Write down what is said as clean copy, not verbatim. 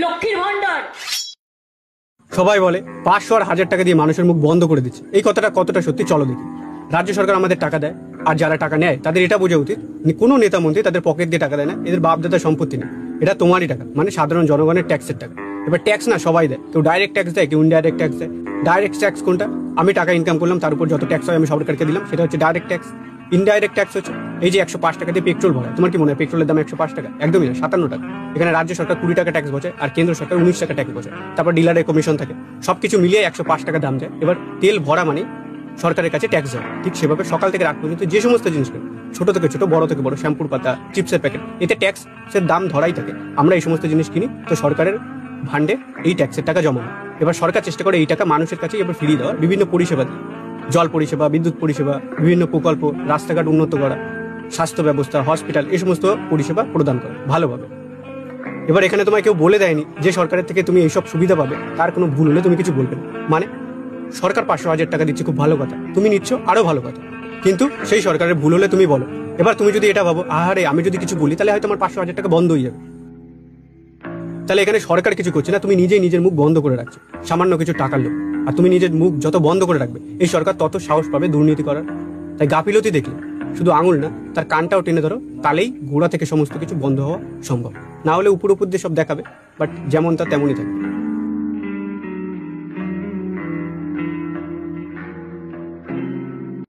লক্ষ্মীর ভান্ডার। সবাই বলে 500 আর 1000 টাকা দিয়ে মানুষের মুখ বন্ধ করে দিচ্ছে। এই কথাটা কতটা সত্যি চলো দেখি। রাজ্য সরকার আমাদের টাকা দেয়, আর যারা টাকা নেয় তাদের এটা বোঝা উচিত কোনো নেতা মন্ত্রী তাদের পকেট দিয়ে টাকা দেয় না, এদের বাপ দাদার সম্পত্তি নেই, এটা তোমারই টাকা, মানে সাধারণ জনগণের ট্যাক্সের টাকা। এবার ট্যাক্স না সবাই দেয়, কেউ ডাইরেক্ট ট্যাক্স দেয়, কেউ ইনডাইরেক্ট ট্যাক্স দেয়। ডাইরেক্ট ট্যাক্স কোনটা? আমি টাকা ইনকাম করলাম, তার উপর যত ট্যাক্স হয় আমি সরকারকে দিলাম, সেটা হচ্ছে ডাইরেক্ট ট্যাক্স। ইনডাইরেক্ট ট্যাক্স হচ্ছে এই যে 105 টাকা দিয়ে পেট্রোল ভরা, তোমার কি মনে হয় পেট্রোলের দাম 105 টাকা? একদমই না, 57 টাকা। এখানে রাজ্য সরকার 20 টাকা ট্যাক্স বসে আর কেন্দ্র সরকার 19 টাকা ট্যাক্স বসে, তারপর ডিলারের কমিশন থাকে, সবকিছু মিলিয়ে 105 টাকা দাম যায়। এবার তেল ভরা মানে সরকারের কাছে ট্যাক্স যায়। ঠিক সেভাবে সকাল থেকে রাত পর্যন্ত যে সমস্ত জিনিস ছোট থেকে ছোট, বড় থেকে বড়, শ্যাম্পুর পাতা, চিপসের প্যাকেট, এতে ট্যাক্সের দাম ধরাই থাকে। আমরা এই সমস্ত জিনিস কিনি, তো সরকারের ভান্ডে এই ট্যাক্সের টাকা জমা হয়। এবার সরকার চেষ্টা করে এই টাকা মানুষের কাছে এবার ফিরিয়ে দেওয়া, বিভিন্ন পরিষেবা দিয়ে, জল পরিষেবা, বিদ্যুৎ পরিষেবা, বিভিন্ন প্রকল্প, রাস্তাঘাট উন্নত করা, স্বাস্থ্য ব্যবস্থা, হসপিটাল, এই সমস্ত পরিষেবা প্রদান করে ভালোভাবে। এবার এখানে তোমায় কেউ বলে দেয়নি যে সরকারের থেকে তুমি এইসব সুবিধা পাবে, তার কোনো ভুল হলে তুমি কিছু বলবে না। মানে সরকার 500-1000 টাকা দিচ্ছে, খুব ভালো কথা, তুমি নিচ্ছ, আরো ভালো কথা, কিন্তু সেই সরকারের ভুল হলে তুমি বলো। এবার তুমি যদি এটা ভাবো আহারে আমি যদি কিছু বলি তাহলে হয়তো আমার 500-1000 টাকা বন্ধ হয়ে যাবে, তাহলে এখানে সরকার কিছু করছে না, তুমি নিজেই নিজের মুখ বন্ধ করে রাখছো সামান্য কিছু টাকার লোক। আর তুমি নিজের মুখ যত বন্ধ করে রাখবে এই সরকার তত সাহস পাবে দুর্নীতি করার। তাই গাফিলতি দেখলে শুধু আঙুল না, তার কানটাও টেনে ধরো, তাহলেই গোড়া থেকে সমস্ত কিছু বন্ধ হওয়া সম্ভব। না হলে উপর উপর দিয়ে সব দেখাবে, বাট যেমন তা তেমনই থাকবে।